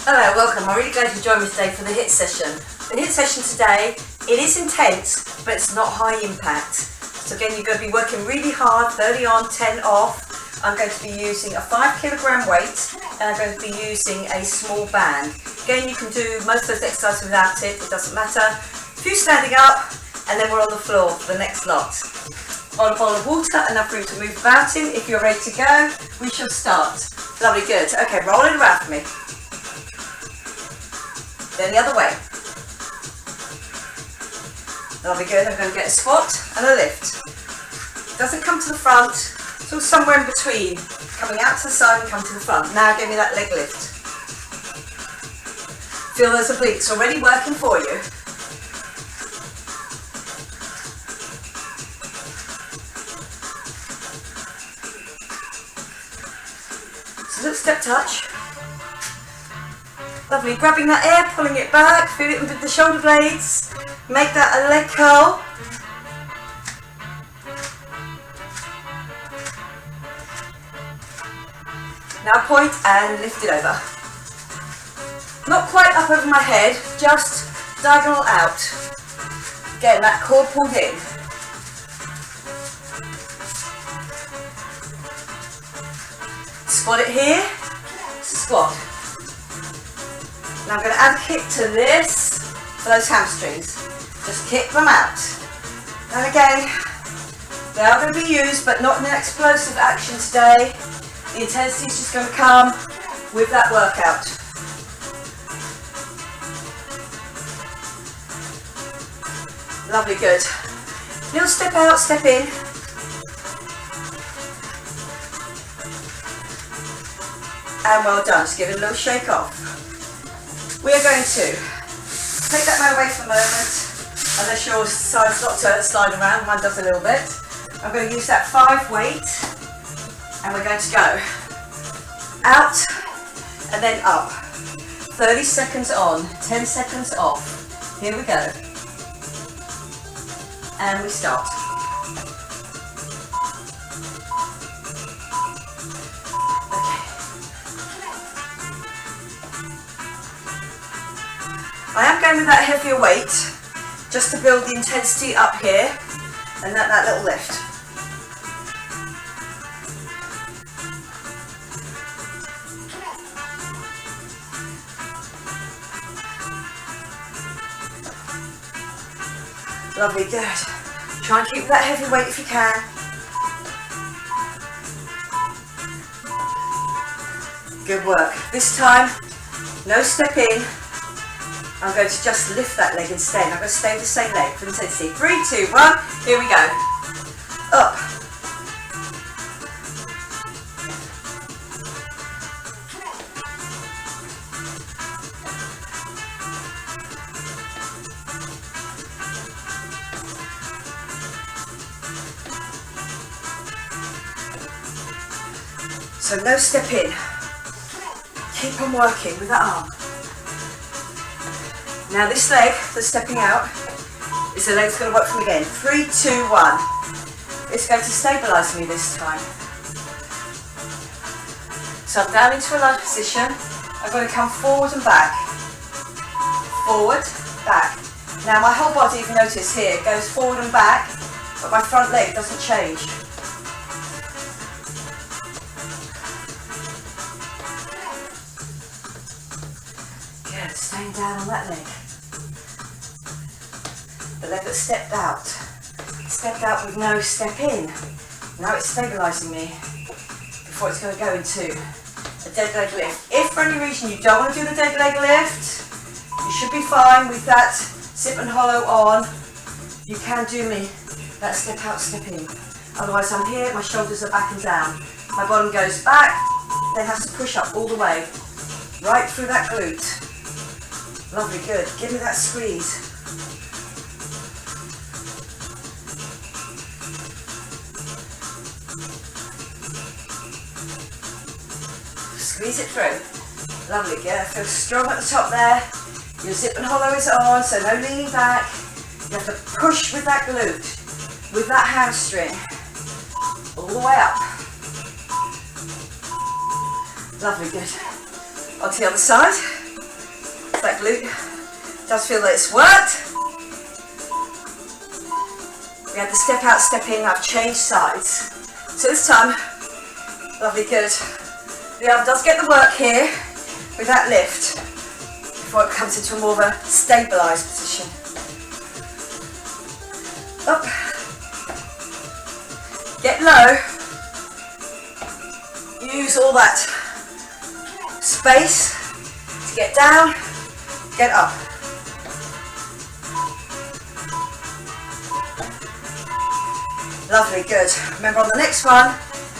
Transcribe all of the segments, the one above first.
Hello, welcome. I'm really glad you joined me today for the HIIT session. The HIIT session today, it is intense, but it's not high impact. So again, you're going to be working really hard, 30 on, 10 off. I'm going to be using a 5 kilogram weight, and I'm going to be using a small band. Again, you can do most of those exercises without it doesn't matter. A few standing up, and then we're on the floor for the next lot. On a bowl of water, enough room to move about in. If you're ready to go, we shall start. Lovely, good. Okay, roll it around for me. Then the other way. Lovely, good. I'm going to get a squat and a lift. It doesn't come to the front, it's all somewhere in between. Coming out to the side and come to the front. Now give me that leg lift. Feel those obliques already working for you. So little step touch. Lovely, grabbing that air, pulling it back, feel it with the shoulder blades, make that a leg curl. Now point and lift it over. Not quite up over my head, just diagonal out. Again, that core pulled in. Squat it here, squat. Now I'm going to add a kick to this for those hamstrings. Just kick them out. And again, they are going to be used, but not in an explosive action today. The intensity is just going to come with that workout. Lovely, good. Little step out, step in. And well done. Just give it a little shake off. We are going to take that man away for a moment, unless your side's got to slide around, mine does a little bit. I'm going to use that 5 weight, and we're going to go out and then up. 30 seconds on, 10 seconds off. Here we go. And we start. I am going with that heavier weight, just to build the intensity up here, and that little lift. Lovely, good. Try and keep that heavy weight if you can. Good work. This time, no step in. I'm going to just lift that leg instead. I'm going to stay with the same leg for intensity. 3, 2, 1. Here we go. Up. So no step in. Keep on working with that arm. Now this leg that's stepping out is the leg that's going to work for me again. 3, 2, 1. It's going to stabilise me this time. So I'm down into a lunge position. I'm going to come forward and back. Forward, back. Now my whole body, if you notice here, goes forward and back, but my front leg doesn't change. Good, staying down on that leg. The leg that stepped out with no step in. Now it's stabilising me before it's going to go into a dead leg lift. If for any reason you don't want to do the dead leg lift, you should be fine with that zip and hollow on. You can do me that step out, step in. Otherwise I'm here, my shoulders are back and down. My bottom goes back, then has to push up all the way, right through that glute. Lovely, good. Give me that squeeze. Squeeze it through. Lovely, good. Feel strong at the top there. Your zip and hollow is on, so no leaning back. You have to push with that glute, with that hamstring, all the way up. Lovely, good. On to the other side. that glute. Does feel that it's worked. We had the step out, step in. I've changed sides. So this time, lovely, good. The arm does get the work here with that lift before it comes into a more of a stabilised position. Up. Get low. Use all that space to get down, get up. Lovely, good. Remember on the next one,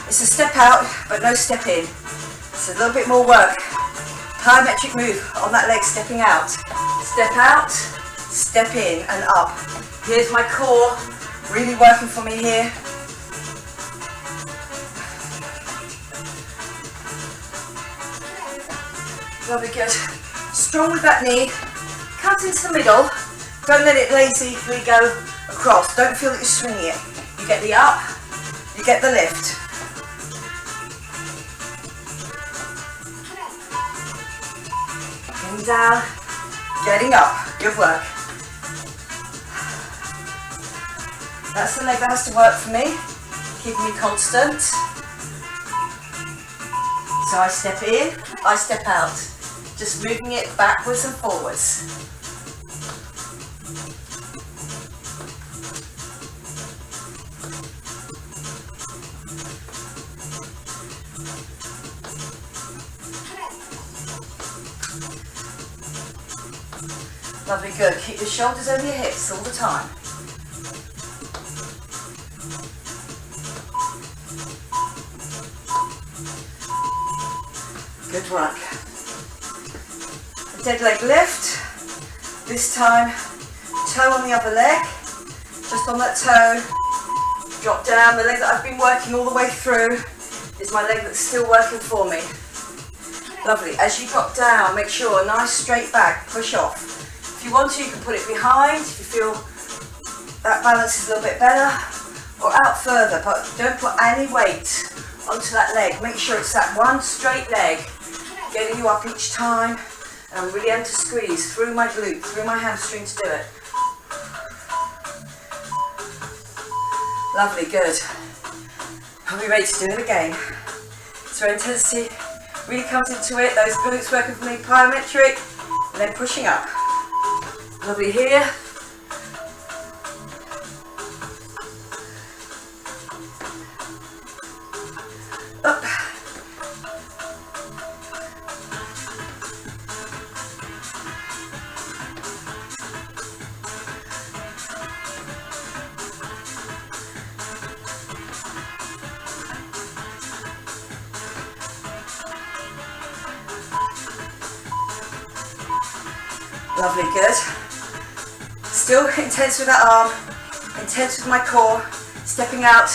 it's a step out, but no step in. It's a little bit more work. Plyometric move on that leg, stepping out. Step out, step in and up. Here's my core, really working for me here. Lovely, good. Strong with that knee. Cut into the middle. Don't let it lazily go across. Don't feel that you're swinging it. You get the up, you get the lift. Getting down, getting up. Good work. That's the leg that has to work for me, keeping me constant. So I step in, I step out. Just moving it backwards and forwards. Lovely, good. Keep your shoulders over your hips all the time. Good work. Dead leg lift. This time, toe on the other leg. Just on that toe. Drop down. The leg that I've been working all the way through is my leg that's still working for me. Lovely. As you drop down, make sure a nice straight back. Push off. If you want to, you can put it behind. If you feel that balance is a little bit better. Or out further, but don't put any weight onto that leg. Make sure it's that one straight leg getting you up each time. And I'm really able to squeeze through my glute, through my hamstring to do it. Lovely, good. Are we ready to do it again? So intensity really comes into it. Those glutes working for me, plyometric, and then pushing up. Lovely here. Up. Lovely, good. Still intense with that arm, intense with my core, stepping out,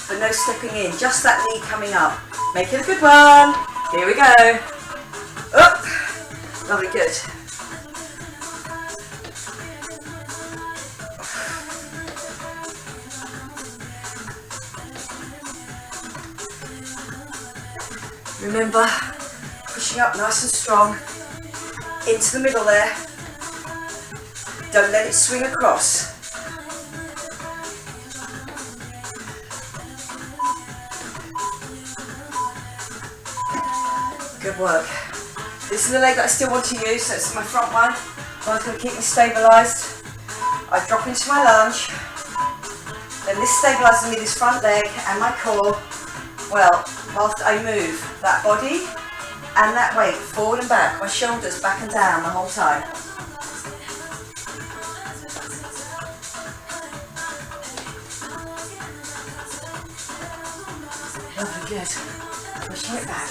but no stepping in, just that knee coming up. Make it a good one. Here we go. Up. Lovely, good. Remember, pushing up nice and strong, into the middle there. Don't let it swing across. Good work. This is the leg that I still want to use, so it's my front one. One's going to keep me stabilised. I drop into my lunge. Then this stabilises me, this front leg and my core. Well, whilst I move that body and that weight forward and back, my shoulders back and down the whole time. Lovely, good. Pushing it back.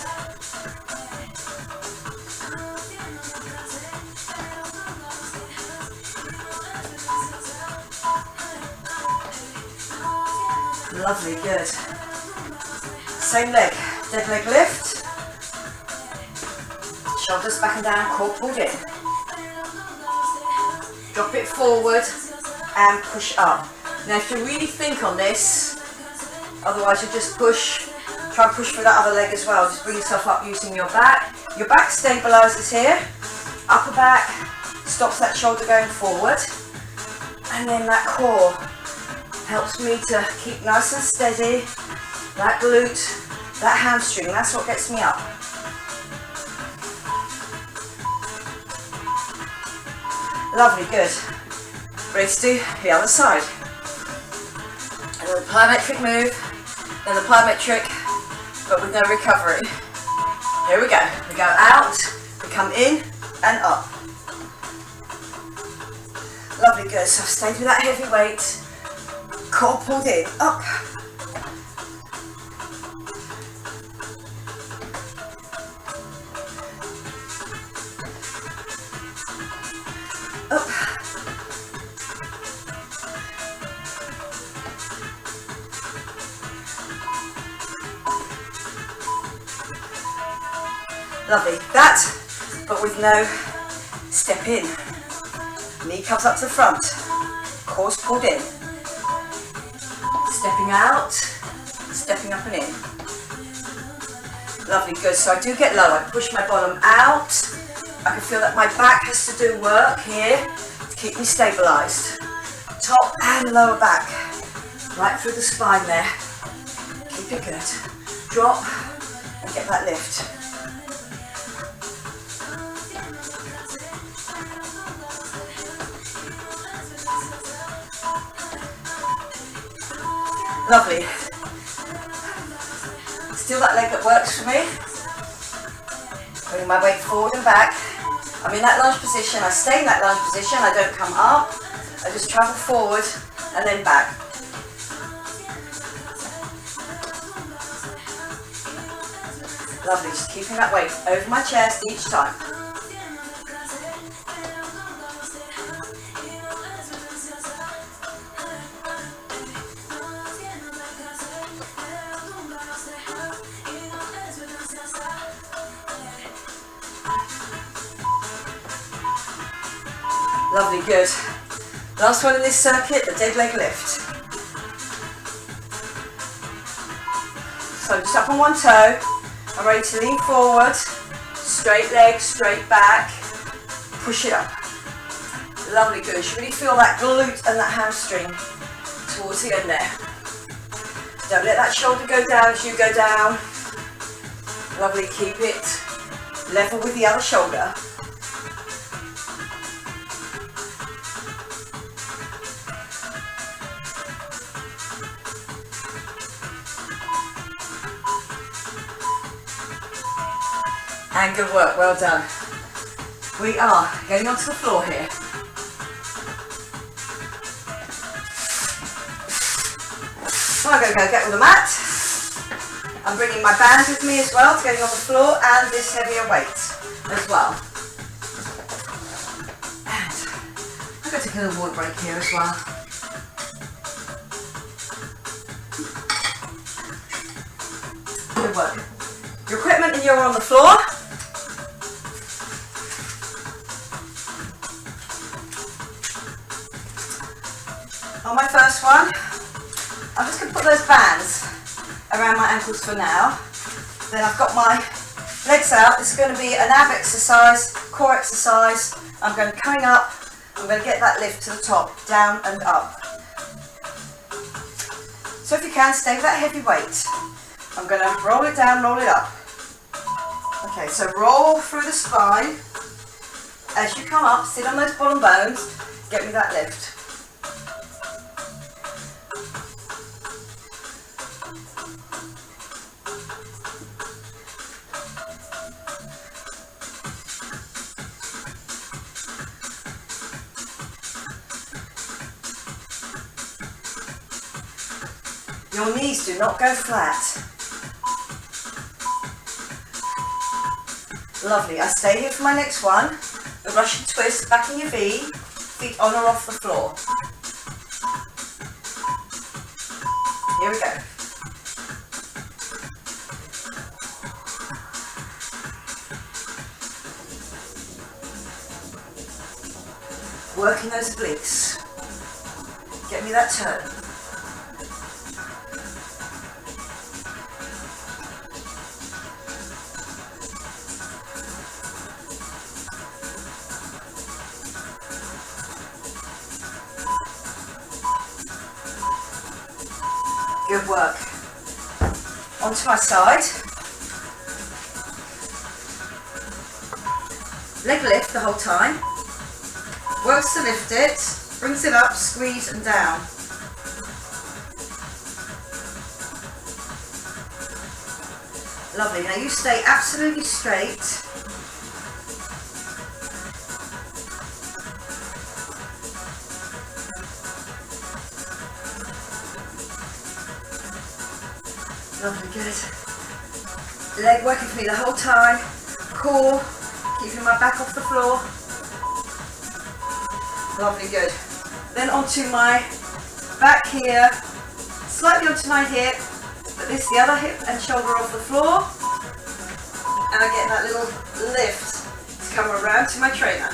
Lovely, good. Same leg, dead leg lift. Shoulders back and down, core pulled in. Drop it forward and push up. Now if you really think on this, otherwise you just push. Try and push through that other leg as well. Just bring yourself up using your back. Your back stabilises here. Upper back stops that shoulder going forward, and then that core helps me to keep nice and steady. That glute, that hamstring, that's what gets me up. Lovely, good. Ready to do the other side. And then the plyometric move, then the plyometric, but with no recovery. Here we go. We go out, we come in and up. Lovely, good. So I've stayed with that heavy weight. Core pulled in, up. Up. Lovely, that, but with no step in. Knee comes up to the front, core's pulled in. Stepping out, stepping up and in. Lovely, good. So I do get low. I push my bottom out. I can feel that my back has to do work here to keep me stabilised. Top and lower back, right through the spine there. Keep it good. Drop and get that lift. Lovely. Still that leg that works for me. Bring my weight forward and back. I'm in that lunge position. I stay in that lunge position. I don't come up. I just travel forward and then back. Lovely. Just keeping that weight over my chest each time. Lovely, good. Last one in this circuit, the dead leg lift. So I'm just up on one toe. I'm ready to lean forward. Straight leg, straight back. Push it up. Lovely, good. You really feel that glute and that hamstring towards the end there. Don't let that shoulder go down as you go down. Lovely, keep it level with the other shoulder. And good work, well done. We are getting onto the floor here. So I'm going to go get with the mat. I'm bringing my band with me as well to getting on the floor and this heavier weight as well. And I'm going to take a little water break here as well. Good work. Your equipment and you're on the floor. On my first one, I'm just going to put those bands around my ankles for now. Then I've got my legs out. This is going to be an ab exercise, core exercise. I'm going coming up. I'm going to get that lift to the top, down and up. So if you can, stay with that heavy weight. I'm going to roll it down, roll it up. Okay, so roll through the spine. As you come up, sit on those bottom bones. Get me that lift. Your knees do not go flat. Lovely. I stay here for my next one. The Russian twist, back in your V, feet on or off the floor. Here we go. Working those obliques. Get me that turn. Good work. Onto my side. Leg lift the whole time. Works to lift it, brings it up, squeeze and down. Lovely. Now you stay absolutely straight. Lovely, good. Leg working for me the whole time. Core, keeping my back off the floor. Lovely, good. Then onto my back here, slightly onto my hip, but this the other hip and shoulder off the floor. And I get that little lift to come around to my trainer.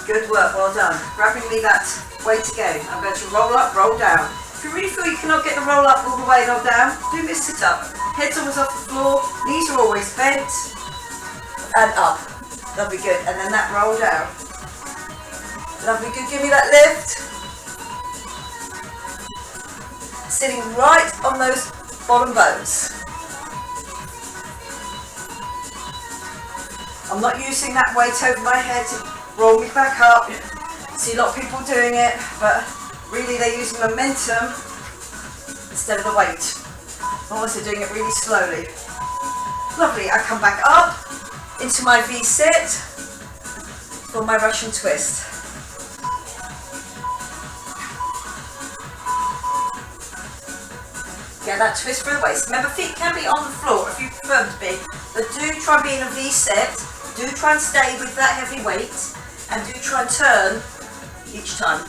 Good work, well done. Grabbing me that weight again. I'm going to roll up, roll down. If you really feel you cannot get the roll up all the way and roll down, do this sit up. Head's always off the floor, knees are always bent, and up. Lovely, good. And then that roll down. Lovely, good. Give me that lift. Sitting right on those bottom bones. I'm not using that weight over my head to roll me back up. See a lot of people doing it, but really they're using momentum instead of the weight. Almost they're doing it really slowly. Lovely, I come back up into my V-sit for my Russian twist. Get that twist through the waist. Remember, feet can be on the floor if you prefer them to be, but do try and be in a V-sit. Do try and stay with that heavy weight, and do try and turn each time.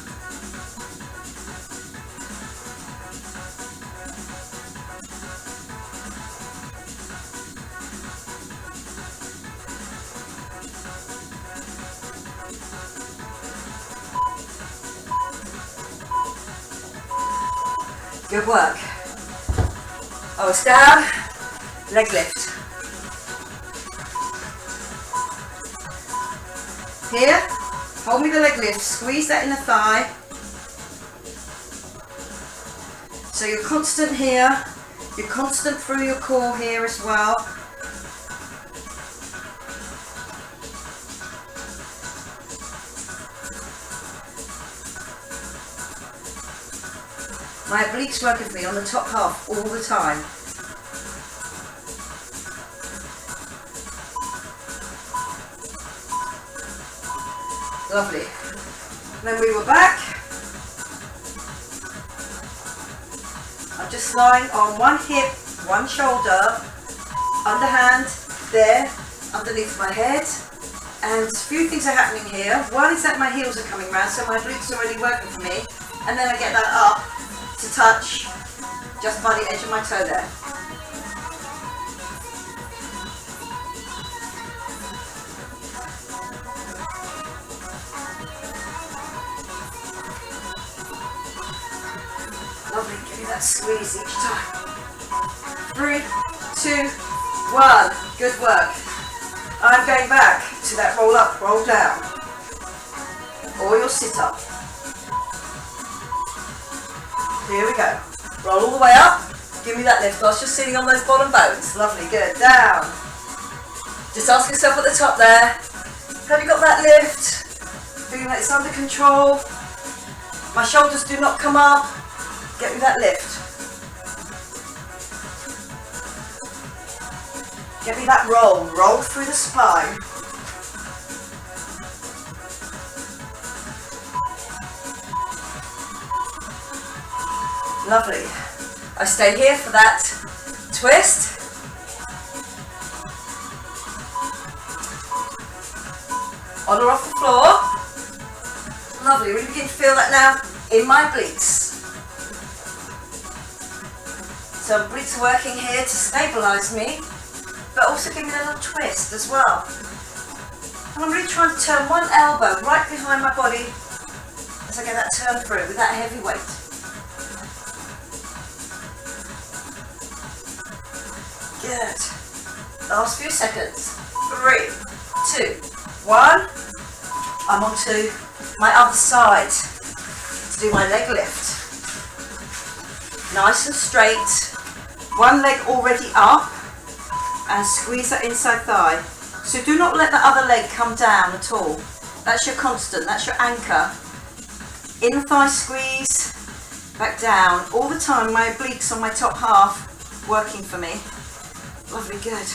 Good work. Arms down, leg lift. Here, hold me the leg lift, squeeze that inner thigh. So you're constant here, you're constant through your core here as well. My obliques working for me on the top half all the time. Lovely. Then we were back. I'm just lying on one hip, one shoulder, underhand there, underneath my head. And a few things are happening here. One is that my heels are coming round, so my glutes are already working for me. And then I get that up to touch just by the edge of my toe there. Lovely, give me that squeeze each time. 3, 2, 1. Good work. I'm going back to that roll up, roll down, or your sit up. Here we go. Roll all the way up. Give me that lift. I was just sitting on those bottom bones. Lovely, good. Down. Just ask yourself at the top there, have you got that lift? Feeling that it's under control. My shoulders do not come up. Get me that lift. Get me that roll. Roll through the spine. Lovely. I stay here for that twist. On or off the floor. Lovely. Really begin to feel that now in my obliques. So obliques are working here to stabilise me but also give me a little twist as well. And I'm really trying to turn one elbow right behind my body as I get that turn through with that heavy weight. Good. Last few seconds. 3, 2, 1. I'm on to my other side to do my leg lift. Nice and straight. One leg already up and squeeze that inside thigh. So do not let the other leg come down at all. That's your constant, that's your anchor. Inner thigh squeeze, back down. All the time my obliques on my top half working for me. Lovely, good.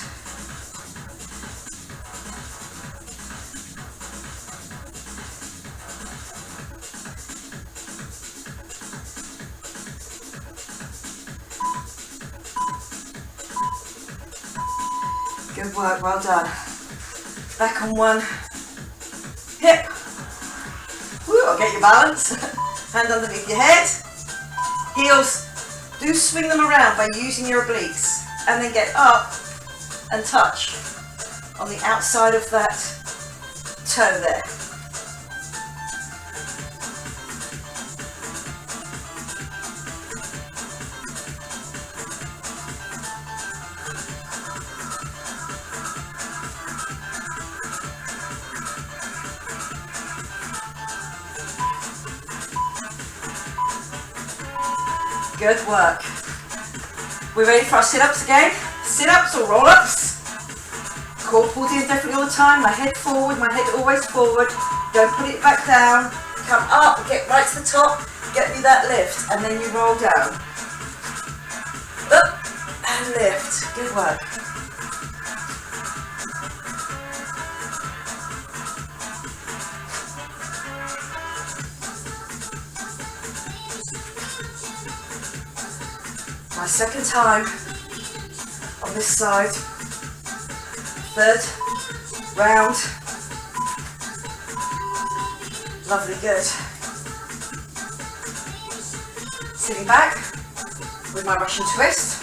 Good work, well done. Back on one hip. Woo, I'll get your balance. Hand underneath your head. Heels, do swing them around by using your obliques. And then get up and touch on the outside of that toe there. Good work. We're ready for our sit-ups again. Sit-ups or roll-ups. Core pulled in definitely all the time. My head forward, my head always forward. Don't put it back down. Come up, get right to the top, get me that lift, and then you roll down. Up and lift. Good work. My second time on this side, third round, lovely, good. Sitting back with my Russian twist.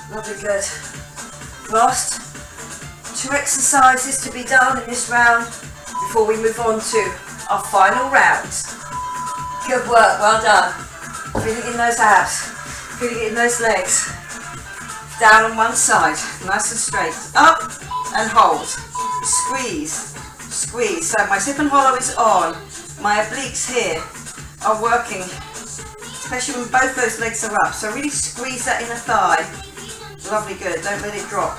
Lovely, good. Last 2 exercises to be done in this round before we move on to our final round. Good work, well done. Feeling it in those abs, feeling it in those legs. Down on one side, nice and straight. Up and hold. Squeeze, squeeze. So my zip and hollow is on. My obliques here are working, especially when both those legs are up. So really squeeze that inner thigh. Lovely, good. Don't let it drop.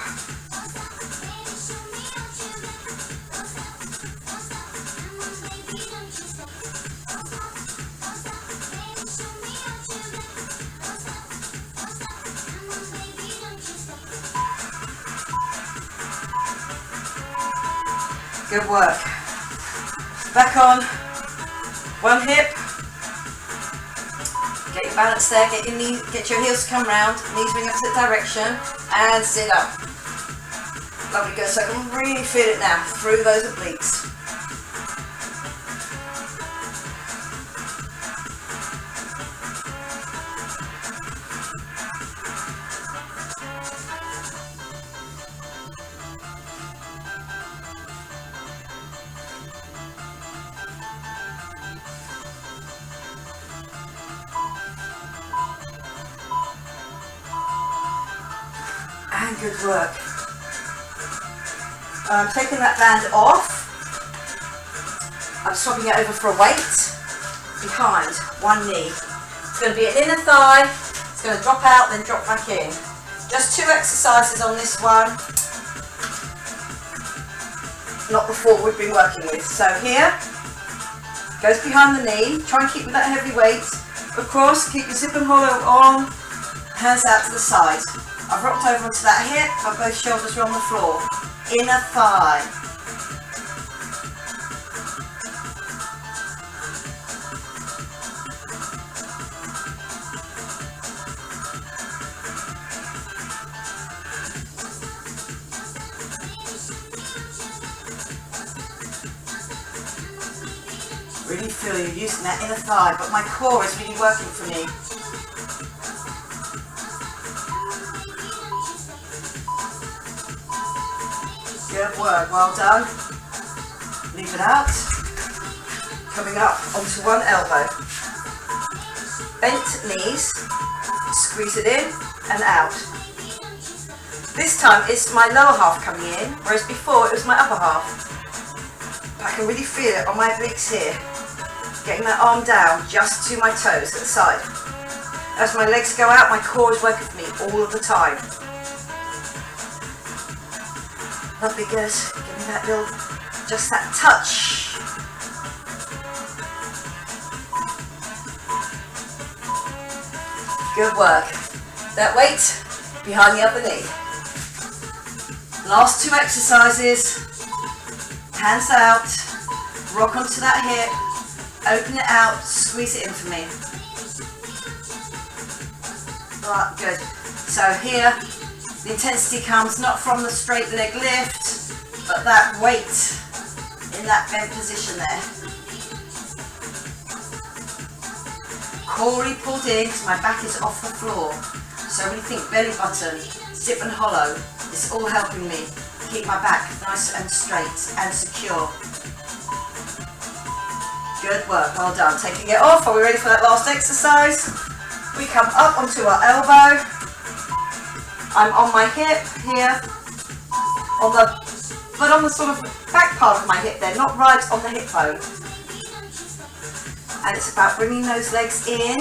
Good work. Back on. One hip. Get your balance there, get your knee, get your heels to come round, knees bring up to the direction, and sit up. Lovely, good. So I can really feel it now through those obliques. And good work. I'm taking that band off. I'm swapping it over for a weight behind one knee. It's going to be an inner thigh. It's going to drop out, then drop back in. Just 2 exercises on this one. Not the 4 we've been working with. So here, goes behind the knee. Try and keep with that heavy weight. Across, keep your zip and hollow on. Hands out to the side. I've rocked over onto that hip, and both shoulders are on the floor. Inner thigh. Really feel you're using that inner thigh, but my core is really working for me. Good work, well done. Leave it out. Coming up onto one elbow. Bent knees, squeeze it in and out. This time it's my lower half coming in, whereas before it was my upper half. I can really feel it on my obliques here. Getting my arm down just to my toes at the side. As my legs go out, my core is working for me all of the time. Lovely, good. Give me that little, just that touch. Good work. That weight behind the other knee. Last two exercises. Hands out. Rock onto that hip. Open it out. Squeeze it in for me. Right, good. So here, the intensity comes not from the straight leg lift, but that weight in that bent position there. Core really pulled in because my back is off the floor. So really think belly button, stiff and hollow. It's all helping me keep my back nice and straight and secure. Good work, well done. Taking it off, are we ready for that last exercise? We come up onto our elbow. I'm on my hip here, but on the sort of back part of my hip there, not right on the hip bone. And it's about bringing those legs in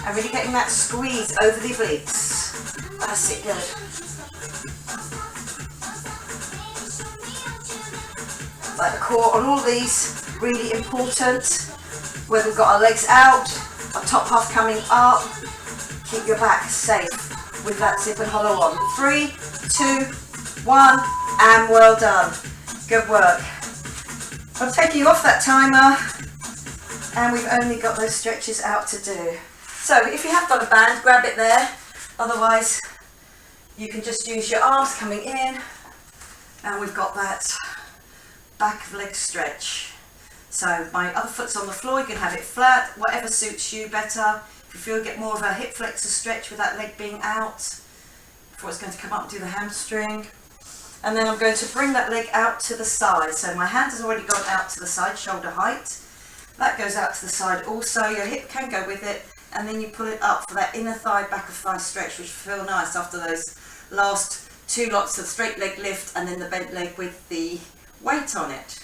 and really getting that squeeze over the obliques. That's it, good. Like the core on all these, really important. Whether we've got our legs out, our top half coming up, keep your back safe with that zip and hollow on. 3, 2, 1, and well done. Good work. I'm taking you off that timer. And we've only got those stretches out to do. So if you have got a band, grab it there. Otherwise, you can just use your arms coming in. And we've got that back of leg stretch. So my other foot's on the floor, you can have it flat, whatever suits you better. If you feel, get more of a hip flexor stretch with that leg being out, before it's going to come up and do the hamstring. And then I'm going to bring that leg out to the side. So my hand has already gone out to the side, shoulder height. That goes out to the side also, your hip can go with it, and then you pull it up for that inner thigh, back of thigh stretch, which feel nice after those last two lots of straight leg lift and then the bent leg with the weight on it.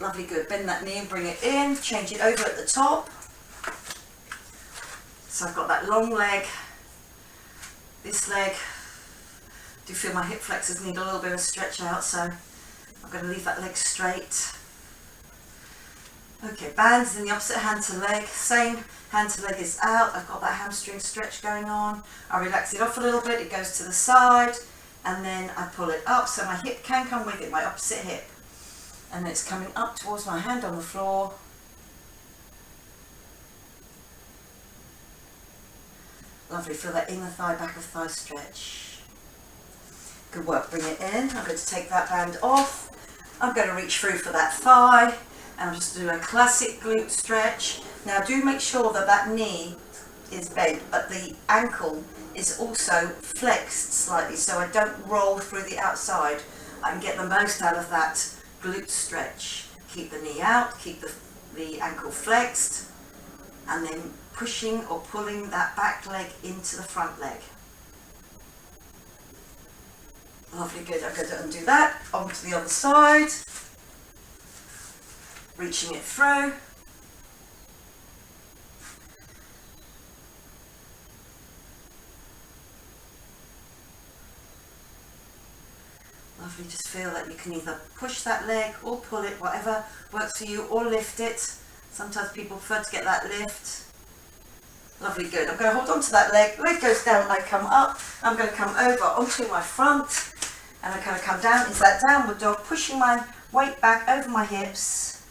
Lovely, good. Bend that knee and bring it in, change it over at the top. So I've got that long leg, this leg. I do feel my hip flexors need a little bit of stretch out, so I'm going to leave that leg straight. Okay, bands in the opposite hand to leg, same hand to leg is out. I've got that hamstring stretch going on. I relax it off a little bit, it goes to the side, and then I pull it up so my hip can come with it, my opposite hip. And then it's coming up towards my hand on the floor. Lovely, feel that inner thigh, back of thigh stretch. Good work, bring it in. I'm going to take that band off. I'm going to reach through for that thigh. And I'm just do a classic glute stretch. Now do make sure that that knee is bent, but the ankle is also flexed slightly, so I don't roll through the outside. I can get the most out of that glute stretch. Keep the knee out, keep the ankle flexed, and then pushing or pulling that back leg into the front leg. Lovely, good. I'm going to undo that, onto the other side. Reaching it through. Lovely, just feel that you can either push that leg or pull it, whatever works for you, or lift it. Sometimes people prefer to get that lift. Lovely, good. I'm going to hold on to that leg. Leg goes down, I come up. I'm going to come over onto my front, and I'm going to come down into that downward dog, pushing my weight back over my hips.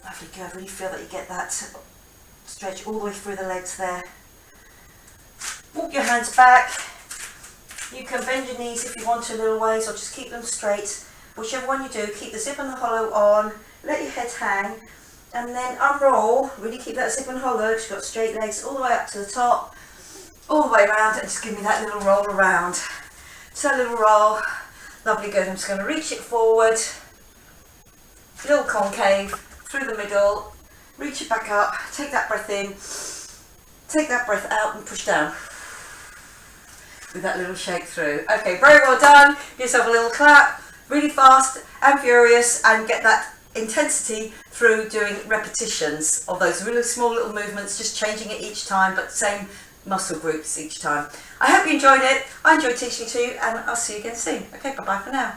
Lovely, good. Really feel that you get that stretch all the way through the legs there. Walk your hands back, You can bend your knees if you want to a little ways, or just keep them straight. Whichever one you do, keep the zip and the hollow on, let your head hang, and then unroll. Really keep that zip and hollow because you've got straight legs all the way up to the top, all the way around, and just give me that little roll around. So a little roll, lovely, good. I'm just going to reach it forward, little concave, through the middle, reach it back up, take that breath in, take that breath out and push down. With that little shake through. Okay, very well done. Give yourself a little clap, really fast and furious, and get that intensity through doing repetitions of those really small little movements, just changing it each time, but same muscle groups each time. I hope you enjoyed it. I enjoyed teaching it to you, and I'll see you again soon. Okay, bye-bye for now.